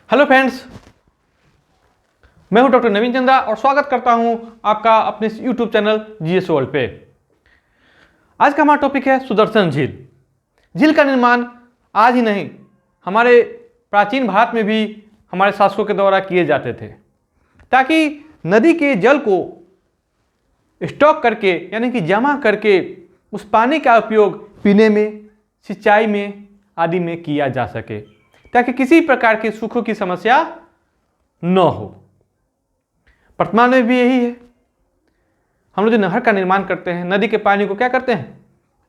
Hello friends, मैं हूं doctor नवीन चंद्रा और स्वागत करता हूं आपका अपने यूट्यूब चैनल जीएस वर्ल्ड पे। आज का हमारा टॉपिक है सुदर्शन झील। झील का निर्माण आज ही नहीं, हमारे प्राचीन भारत में भी हमारे शासकों के द्वारा किए जाते थे, ताकि नदी के जल को स्टॉक करके यानी कि जमा करके उस पानी का उपयोग पीने में, सिंचाई में आदि में किया जा सके, ताकि किसी प्रकार के सूखों की समस्या न हो। वर्तमान में भी यही है। हम लोग जो नहर का निर्माण करते हैं, नदी के पानी को क्या करते हैं,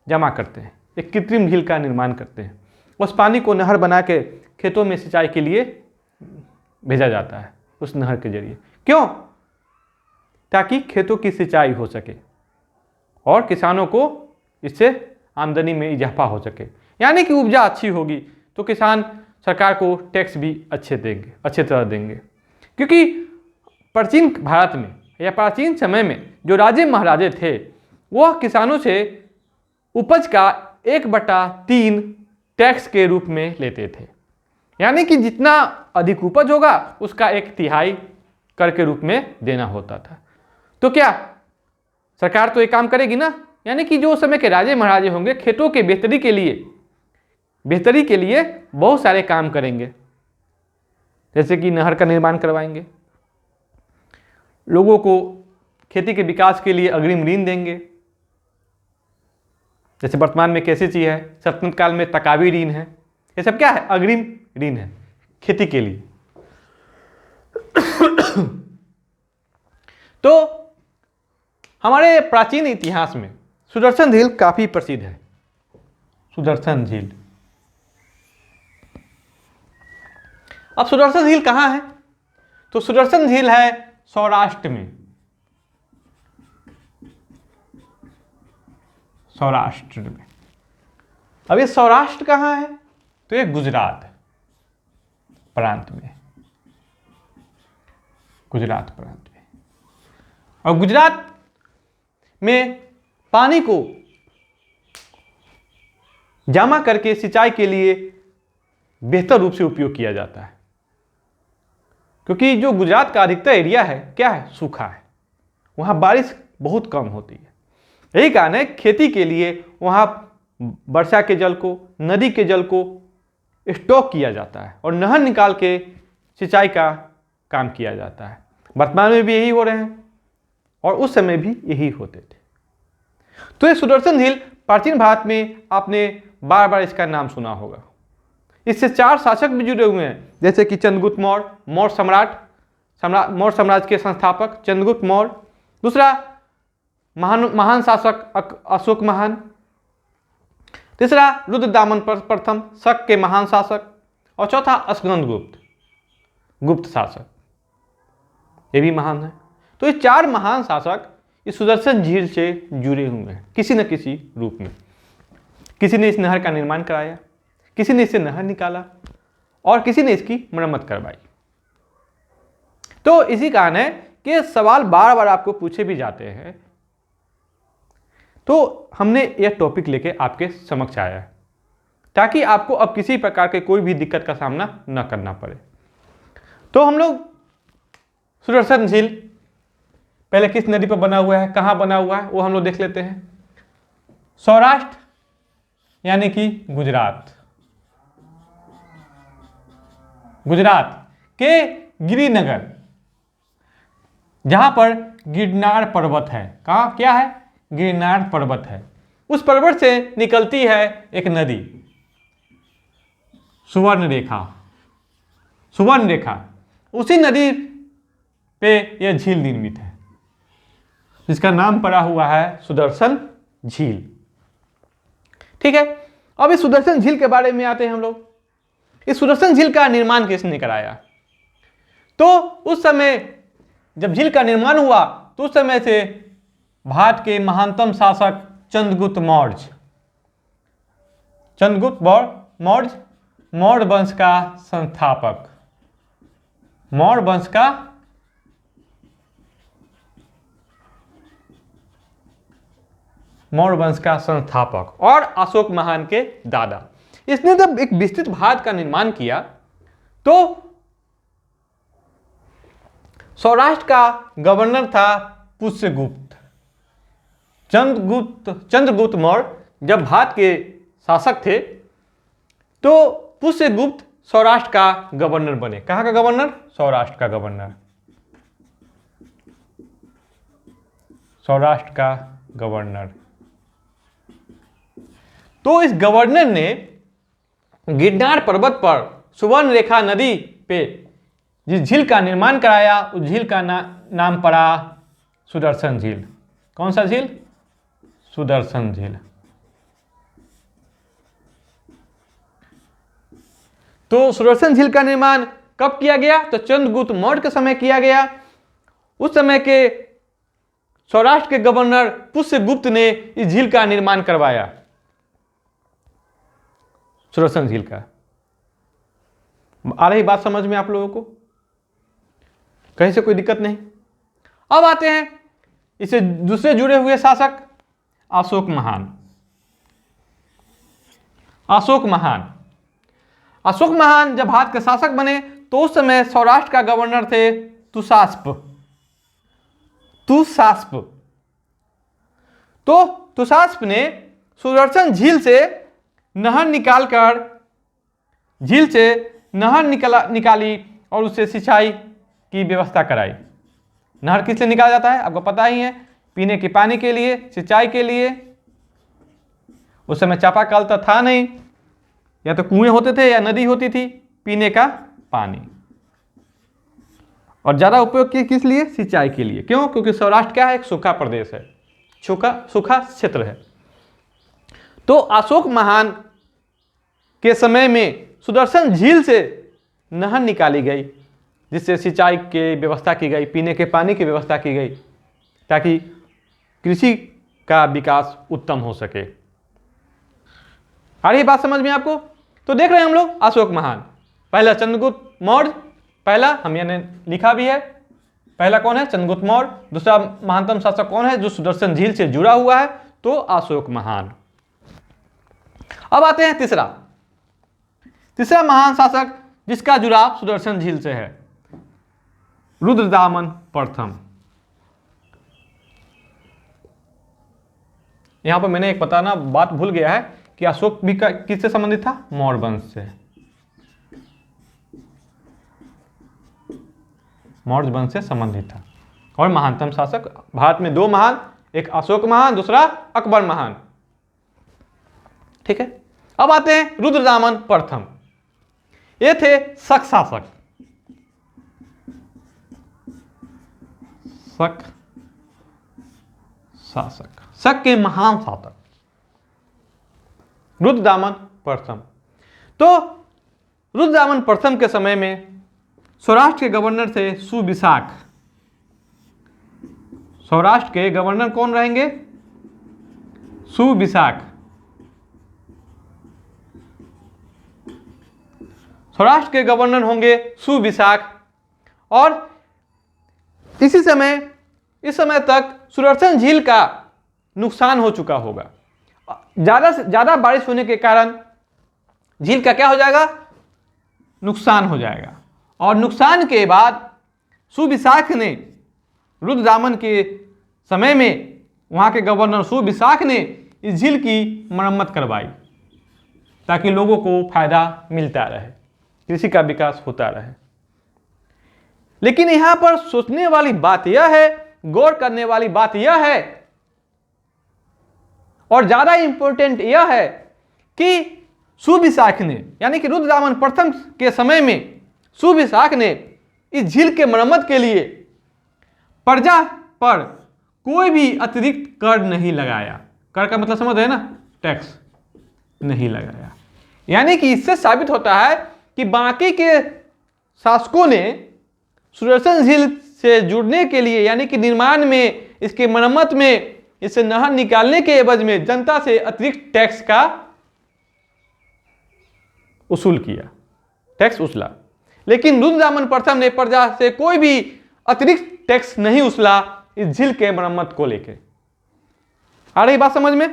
जमा करते हैं, एक कृत्रिम झील का निर्माण करते हैं। उस पानी को नहर बना के खेतों में सिंचाई के लिए भेजा जाता है उस नहर के जरिए। क्यों? ताकि खेतों की सिंचाई हो सके और किसानों को इससे आमदनी में इजाफा हो सके, यानी कि उपजा अच्छी होगी तो किसान सरकार को टैक्स भी अच्छे तरह देंगे। क्योंकि प्राचीन भारत में या प्राचीन समय में जो राजे महाराजे थे, वह किसानों से उपज का 1/3 टैक्स के रूप में लेते थे, यानी कि जितना अधिक उपज होगा उसका 1/3 कर के रूप में देना होता था। तो क्या सरकार तो ये काम करेगी ना, यानी कि जो समय के राजे महाराजे होंगे खेतों के बेहतरी के लिए बहुत सारे काम करेंगे, जैसे कि नहर का निर्माण करवाएंगे, लोगों को खेती के विकास के लिए अग्रिम ऋण देंगे। जैसे वर्तमान में कैसी चीज है, सल्तनत काल में तकावी ऋण है, ये सब क्या है, अग्रिम ऋण है खेती के लिए। तो हमारे प्राचीन इतिहास में सुदर्शन झील काफी प्रसिद्ध है। सुदर्शन झील, अब सुदर्शन झील कहाँ है? तो सुदर्शन झील है सौराष्ट्र में। सौराष्ट्र में। अब ये सौराष्ट्र कहाँ है? तो ये गुजरात प्रांत में। गुजरात प्रांत में। और गुजरात में पानी को जमा करके सिंचाई के लिए बेहतर रूप से उपयोग किया जाता है, क्योंकि जो गुजरात का अधिकतर एरिया है क्या है, सूखा है, वहाँ बारिश बहुत कम होती है। यही कारण है खेती के लिए वहाँ वर्षा के जल को, नदी के जल को स्टॉक किया जाता है और नहर निकाल के सिंचाई का काम किया जाता है। वर्तमान में भी यही हो रहे हैं और उस समय भी यही होते थे। तो ये सुदर्शन झील प्राचीन भारत में आपने बार बार इसका नाम सुना होगा। इससे 4 शासक भी जुड़े हुए हैं, जैसे कि चंद्रगुप्त मौर्य, मौर्य साम्राज्य के संस्थापक चंद्रगुप्त मौर्य, दूसरा महान शासक अशोक महान, तीसरा रुद्रदामन प्रथम शक के महान शासक, और चौथा स्कंदगुप्त गुप्त शासक, ये भी महान है। तो ये 4 महान शासक इस सुदर्शन झील से जुड़े हुए हैं किसी न किसी रूप में। किसी ने इस नहर का निर्माण कराया, किसी ने इससे नहर निकाला और किसी ने इसकी मरम्मत करवाई। तो इसी कारण है कि सवाल बार बार आपको पूछे भी जाते हैं, तो हमने यह टॉपिक लेके आपके समक्ष आया है, ताकि आपको अब किसी प्रकार के कोई भी दिक्कत का सामना न करना पड़े। तो हम लोग सुदर्शन झील पहले किस नदी पर बना हुआ है, कहाँ बना हुआ है, वो हम लोग देख लेते हैं। सौराष्ट्र यानी कि गुजरात के गिरिनगर, जहां पर गिरनार पर्वत है। कहाँ क्या है? गिरनार पर्वत है। उस पर्वत से निकलती है एक नदी, सुवर्ण रेखा। उसी नदी पे यह झील निर्मित है, जिसका नाम पड़ा हुआ है सुदर्शन झील। ठीक है, अब इस सुदर्शन झील के बारे में आते हैं हम लोग। इस सुदर्शन झील का निर्माण किसने कराया? तो उस समय जब झील का निर्माण हुआ तो उस समय से भारत के महानतम शासक चंद्रगुप्त मौर्य, मौर्य वंश का संस्थापक, मौर्य वंश का संस्थापक और अशोक महान के दादा। इसने जब एक विस्तृत भारत का निर्माण किया तो सौराष्ट्र का गवर्नर था पुष्यगुप्त। चंद्रगुप्त मौर्य जब भारत के शासक थे तो पुष्यगुप्त सौराष्ट्र का गवर्नर बने। कहाँ का गवर्नर? सौराष्ट्र का गवर्नर। सौराष्ट्र का गवर्नर। तो इस गवर्नर ने गिरनार पर्वत पर सुवर्ण रेखा नदी पे जिस झील का निर्माण कराया उस झील का नाम पड़ा सुदर्शन झील। कौन सा झील? सुदर्शन झील। तो सुदर्शन झील का निर्माण कब किया गया? तो चंद्रगुप्त मौर्य के समय किया गया। उस समय के सौराष्ट्र के गवर्नर पुष्यगुप्त ने इस झील का निर्माण करवाया, सुदर्शन झील का। आ रही बात समझ में आप लोगों को? कहीं से कोई दिक्कत नहीं। अब आते हैं इससे दूसरे जुड़े हुए शासक, अशोक महान। अशोक महान जब भारत के शासक बने तो उस समय सौराष्ट्र का गवर्नर थे तुषास्प। तो तुषास्प ने सुदर्शन झील से नहर निकाली और उससे सिंचाई की व्यवस्था कराई। नहर किस लिए निकाला जाता है आपको पता ही है? पीने के पानी के लिए, सिंचाई के लिए। उस समय चापाकल तो था नहीं, या तो कुएं होते थे या नदी होती थी पीने का पानी। और ज्यादा उपयोग किस लिए? सिंचाई के लिए। क्यों? क्योंकि सौराष्ट्र क्या है? एक सूखा प्रदेश है, सूखा क्षेत्र है। तो अशोक महान के समय में सुदर्शन झील से नहर निकाली गई जिससे सिंचाई की व्यवस्था की गई, पीने के पानी की व्यवस्था की गई, ताकि कृषि का विकास उत्तम हो सके। आ रही बात समझ में आपको? तो देख रहे हैं हम लोग अशोक महान। पहला चंद्रगुप्त मौर्य, पहला हमने लिखा भी है। पहला कौन है? चंद्रगुप्त मौर्य। दूसरा महानतम शासक कौन है जो सुदर्शन झील से जुड़ा हुआ है? तो अशोक महान। अब आते हैं तीसरा महान शासक जिसका जुड़ाव सुदर्शन झील से है, रुद्रदामन प्रथम। यहां पर मैंने एक बताना बात भूल गया है कि अशोक भी किससे संबंधित था? मौर्य वंश से। मौर्य वंश से संबंधित था। और महानतम शासक भारत में दो महान, एक अशोक महान, दूसरा अकबर महान। ठीक है। अब आते हैं रुद्रदामन प्रथम। ये थे शक शासक। शक के महान शासक रुद्रदामन प्रथम। तो रुद्रदामन प्रथम के समय में सौराष्ट्र के गवर्नर थे सुविशाख। सौराष्ट्र के गवर्नर कौन रहेंगे? सुविशाख। सौराष्ट्र के गवर्नर होंगे सुविशाख। और इस समय तक सुदर्शन झील का नुकसान हो चुका होगा। ज्यादा से ज्यादा बारिश होने के कारण झील का क्या हो जाएगा? नुकसान हो जाएगा। और नुकसान के बाद सुविशाख ने, रुद्रदामन के समय में वहां के गवर्नर सुविशाख ने इस झील की मरम्मत करवाई ताकि लोगों को फायदा मिलता रहे, कृषि का विकास होता रहे। लेकिन यहां पर सोचने वाली बात यह है, गौर करने वाली बात यह है और ज्यादा इंपॉर्टेंट यह है कि सुविशाख ने, यानी कि रुद्रदामन प्रथम के समय में सुविशाख ने इस झील के मरम्मत के लिए प्रजा पर कोई भी अतिरिक्त कर नहीं लगाया। कर का मतलब समझ रहे हैं ना? टैक्स नहीं लगाया। यानी कि इससे साबित होता है कि बाकी के शासकों ने सुदर्शन झील से जुड़ने के लिए, यानी कि निर्माण में, इसके मरम्मत में, इसे नहर निकालने के एवज में जनता से अतिरिक्त टैक्स का उसूल किया, टैक्स उछला। लेकिन रुद्रदामन प्रथम ने प्रजा से कोई भी अतिरिक्त टैक्स नहीं उछला इस झील के मरम्मत को लेकर। आ रही बात समझ में?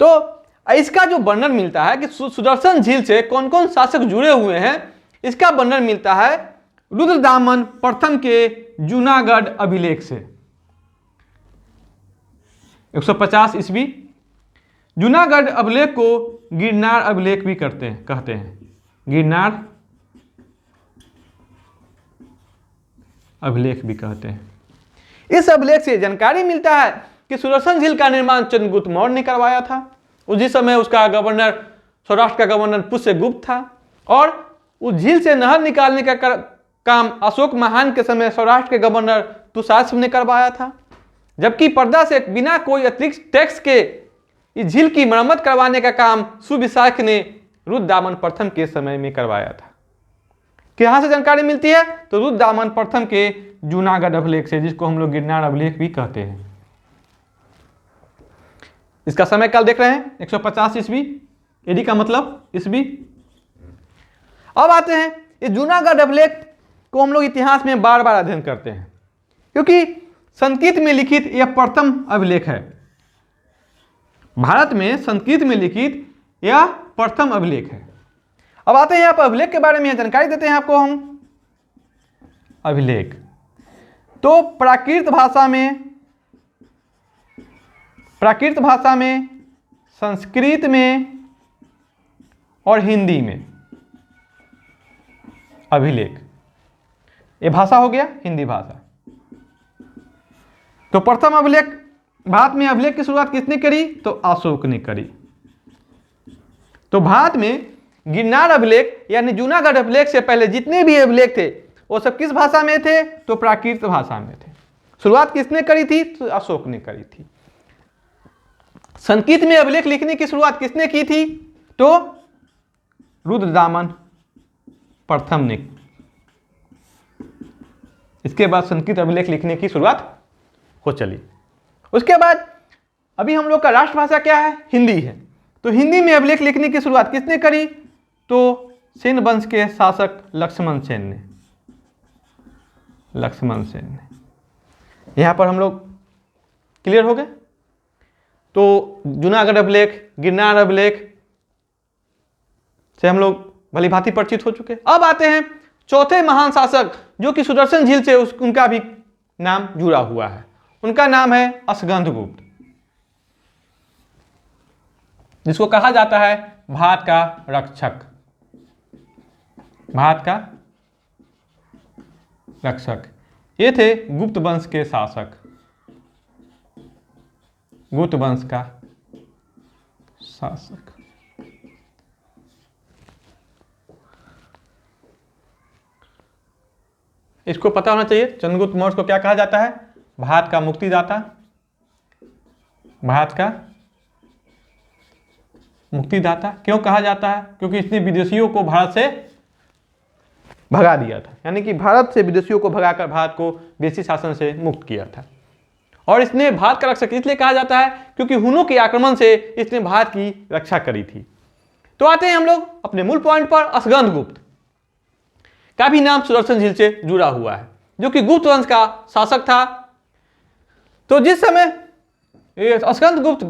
तो इसका जो वर्णन मिलता है कि सुदर्शन झील से कौन कौन शासक जुड़े हुए हैं, इसका वर्णन मिलता है रुद्रदामन प्रथम के जूनागढ़ अभिलेख से। 150 ईस्वी। जूनागढ़ अभिलेख को गिरनार अभिलेख भी कहते हैं। गिरनार अभिलेख भी कहते हैं। इस अभिलेख से जानकारी मिलता है कि सुदर्शन झील का निर्माण चंद्रगुप्त मौर्य ने करवाया था। उसी समय उसका गवर्नर, सौराष्ट्र का गवर्नर पुष्यगुप्त था, और उस झील से नहर निकालने का काम अशोक महान के समय सौराष्ट्र के गवर्नर तुषार ने करवाया था। जबकि पर्दा से बिना कोई अतिरिक्त टैक्स के इस झील की मरम्मत करवाने का काम सुविशाख ने रुद्रदामन प्रथम के समय में करवाया था। कहाँ से जानकारी मिलती है? तो रुद्रदामन प्रथम के जूनागढ़ अभिलेख से, जिसको हम लोग गिरनार अभिलेख भी कहते हैं। इसका समय काल देख रहे हैं 150 ईस्वी। एडी का मतलब ईस्वी। अब आते हैं, इस जूनागढ़ अभिलेख को हम लोग इतिहास में बार बार अध्ययन करते हैं, क्योंकि संस्कृत में लिखित यह प्रथम अभिलेख है। भारत में संस्कृत में लिखित यह प्रथम अभिलेख है। अब आते हैं यहाँ पर अभिलेख के बारे में जानकारी देते हैं आपको हम। अभिलेख तो प्राकृत भाषा में, संस्कृत में और हिंदी में अभिलेख, ये भाषा हो गया हिंदी भाषा। तो प्रथम अभिलेख, भारत में अभिलेख की शुरुआत किसने करी? तो अशोक ने करी। तो भारत में गिरनार अभिलेख यानी जूनागढ़ अभिलेख से पहले जितने भी अभिलेख थे वो सब किस भाषा में थे? तो प्राकृत भाषा में थे। शुरुआत किसने करी थी? तो अशोक ने करी थी। संस्कृत में अभिलेख लिखने की शुरुआत किसने की थी? तो रुद्रदामन प्रथम ने। इसके बाद संस्कृत अभिलेख लिखने की शुरुआत हो चली। उसके बाद अभी हम लोग का राष्ट्रभाषा क्या है? हिंदी है। तो हिंदी में अभिलेख लिखने की शुरुआत किसने करी? तो सेन वंश के शासक लक्ष्मण सेन ने। यहां पर हम लोग क्लियर हो गए। तो जूनागढ़ अभिलेख, गिरनार अभिलेख से हम लोग भली भांति परिचित हो चुके। अब आते हैं चौथे महान शासक, जो कि सुदर्शन झील से उनका भी नाम जुड़ा हुआ है। उनका नाम है अस्कंदगुप्त, जिसको कहा जाता है भारत का रक्षक। भारत का रक्षक। ये थे गुप्त वंश के शासक। गुप्त वंश का शासक। इसको पता होना चाहिए, चंद्रगुप्त मौर्य को क्या कहा जाता है? भारत का मुक्तिदाता। भारत का मुक्तिदाता क्यों कहा जाता है? क्योंकि इसने विदेशियों को भारत से भगा दिया था, यानी कि भारत से विदेशियों को भगाकर भारत को विदेशी शासन से मुक्त किया था। और इसने भारत का रक्षक इसलिए कहा जाता है क्योंकि हुनों के आक्रमण से इसने भारत की रक्षा करी थी। तो आते हैं हम लोग अपने मूल पॉइंट पर। अस्कंदगुप्त का भी नाम सुदर्शन झील से जुड़ा हुआ है, जो कि गुप्त वंश का शासक था। तो जिस समय अस्कंदगुप्त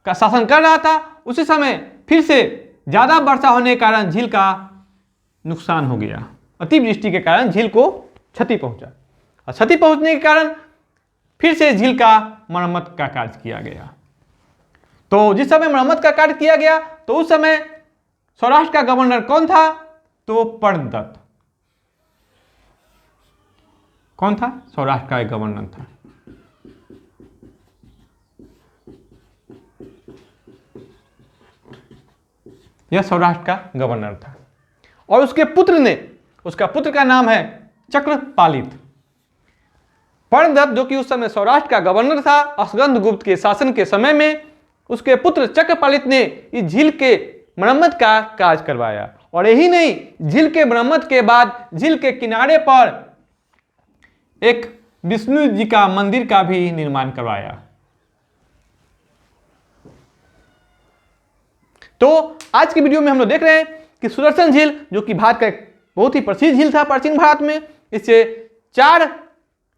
का शासन कर रहा था, उसी समय फिर से ज्यादा वर्षा होने के कारण झील का नुकसान हो गया। अतिवृष्टि के कारण झील को क्षति पहुंचा, और क्षति पहुंचने के कारण फिर से झील का मरम्मत का कार्य किया गया। तो जिस समय मरम्मत का कार्य किया गया, तो उस समय सौराष्ट्र का गवर्नर कौन था? तो पर्णदत्त। कौन था? सौराष्ट्र का एक गवर्नर था। यह सौराष्ट्र का गवर्नर था, और उसके पुत्र ने, उसका पुत्र का नाम है चक्रपालित। पर्णदत्त, जो कि उस समय सौराष्ट्र का गवर्नर था अस्कंदगुप्त के शासन के समय में, उसके पुत्र चक्रपालित ने इस झील के मरम्मत का कार्य करवाया। और यही नहीं, झील के मरम्मत के बाद झील के किनारे पर एक विष्णु जी का मंदिर का भी निर्माण करवाया। तो आज की वीडियो में हम लोग देख रहे हैं कि सुदर्शन झील, जो कि भारत का एक बहुत ही प्रसिद्ध झील था प्राचीन भारत में, इससे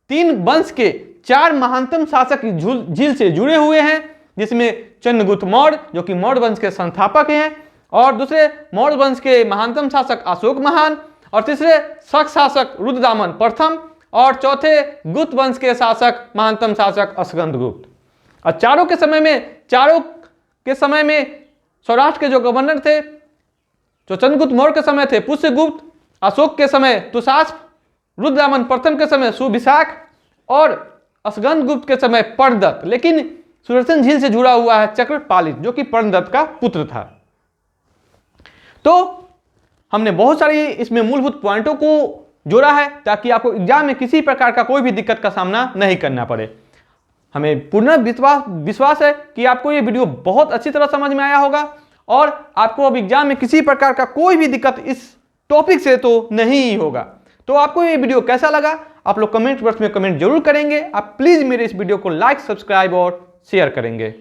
तीन वंश के 4 महानतम शासक झील से जुड़े हुए हैं, जिसमें चंद्रगुप्त मौर्य, जो कि मौर्य वंश के संस्थापक हैं, और दूसरे मौर्य वंश के महानतम शासक अशोक महान, और तीसरे शक शासक रुद्रदामन प्रथम और चौथे गुप्त वंश के शासक महानतम शासक अस्कंद गुप्त। और चारों के समय में सौराष्ट्र के जो गवर्नर थे, जो चंद्रगुप्त मौर्य के समय थे पुष्यगुप्त, अशोक के समय तुषास्प, रुद्रदामन प्रथम के समय सुविशाख और अस्कंद गुप्त के समय पर्णदत्त। लेकिन सुदर्शन झील से जुड़ा हुआ है चक्रपालित, जो कि पर्णदत्त का पुत्र था। तो हमने बहुत सारी इसमें मूलभूत पॉइंटों को जोड़ा है ताकि आपको एग्जाम में किसी प्रकार का कोई भी दिक्कत का सामना नहीं करना पड़े। हमें पूर्ण विश्वास है कि आपको ये वीडियो बहुत अच्छी तरह समझ में आया होगा और आपको अब एग्जाम में किसी प्रकार का कोई भी दिक्कत इस टॉपिक से तो नहीं होगा। तो आपको ये वीडियो कैसा लगा आप लोग कमेंट बॉक्स में कमेंट जरूर करेंगे। आप प्लीज मेरे इस वीडियो को लाइक, सब्सक्राइब और शेयर करेंगे।